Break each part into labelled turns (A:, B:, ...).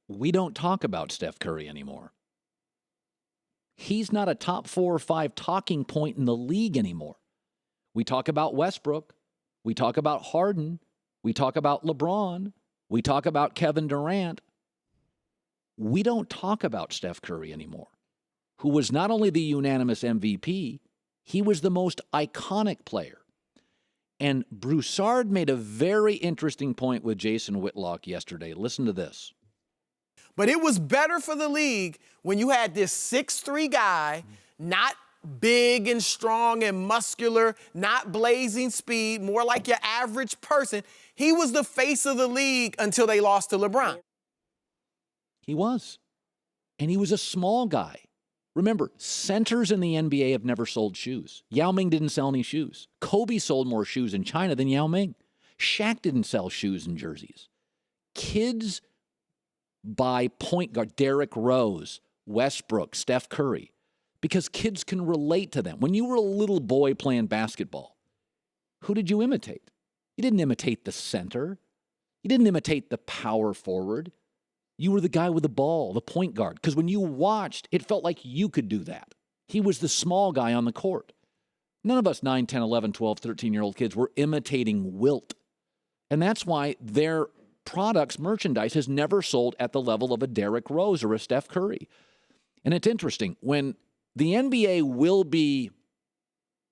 A: We don't talk about Steph Curry anymore. He's not a top 4 or 5 talking point in the league anymore. We talk about Westbrook. We talk about Harden. We talk about LeBron. We talk about Kevin Durant. We don't talk about Steph Curry anymore, who was not only the unanimous MVP, he was the most iconic player. And Broussard made a very interesting point with Jason Whitlock yesterday. Listen to this.
B: But it was better for the league when you had this 6'3" guy, not big and strong and muscular, not blazing speed, more like your average person. He was the face of the league until they lost to LeBron.
A: He was. And he was a small guy. Remember, centers in the NBA have never sold shoes. Yao Ming didn't sell any shoes. Kobe sold more shoes in China than Yao Ming. Shaq didn't sell shoes and jerseys. Kids buy point guard, Derrick Rose, Westbrook, Steph Curry, because kids can relate to them. When you were a little boy playing basketball, who did you imitate? You didn't imitate the center. You didn't imitate the power forward. You were the guy with the ball, the point guard, because when you watched, it felt like you could do that. He was the small guy on the court. None of us 9, 10, 11, 12, 13-year-old kids were imitating Wilt. And that's why their products, merchandise, has never sold at the level of a Derrick Rose or a Steph Curry. And it's interesting, when the NBA will be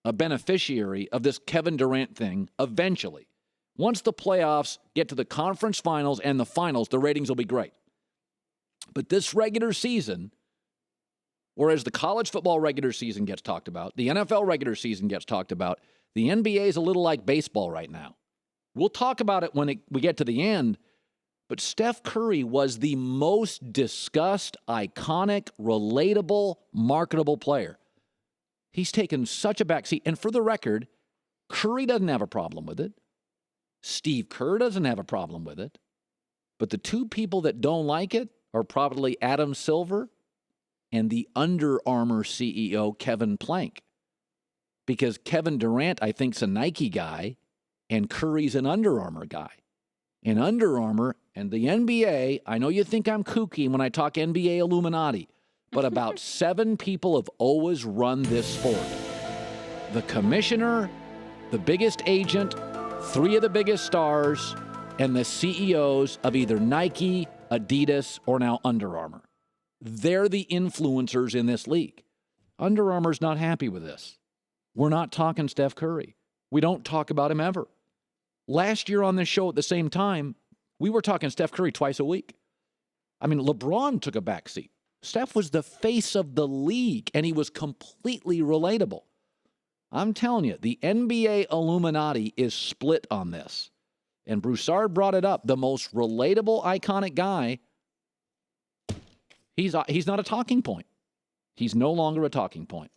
A: a beneficiary of this Kevin Durant thing eventually, once the playoffs get to the conference finals and the finals, the ratings will be great. But this regular season, whereas the college football regular season gets talked about, the NFL regular season gets talked about, the NBA is a little like baseball right now. We'll talk about it when we get to the end, but Steph Curry was the most discussed, iconic, relatable, marketable player. He's taken such a backseat. And for the record, Curry doesn't have a problem with it. Steve Kerr doesn't have a problem with it. But the two people that don't like it are probably Adam Silver and the Under Armour CEO, Kevin Plank. Because Kevin Durant, I think, is a Nike guy, and Curry's an Under Armour guy. And Under Armour and the NBA, I know you think I'm kooky when I talk NBA Illuminati, but about 7 people have always run this sport. The commissioner, the biggest agent, 3 of the biggest stars, and the CEOs of either Nike, Adidas, or now Under Armour. They're the influencers in this league. Under Armour's not happy with this. We're not talking Steph Curry. We don't talk about him ever. Last year on this show at the same time, we were talking Steph Curry twice a week. I mean, LeBron took a backseat. Steph was the face of the league, and he was completely relatable. I'm telling you, the NBA Illuminati is split on this. And Broussard brought it up. The most relatable, iconic guy, he's not a talking point. He's no longer a talking point.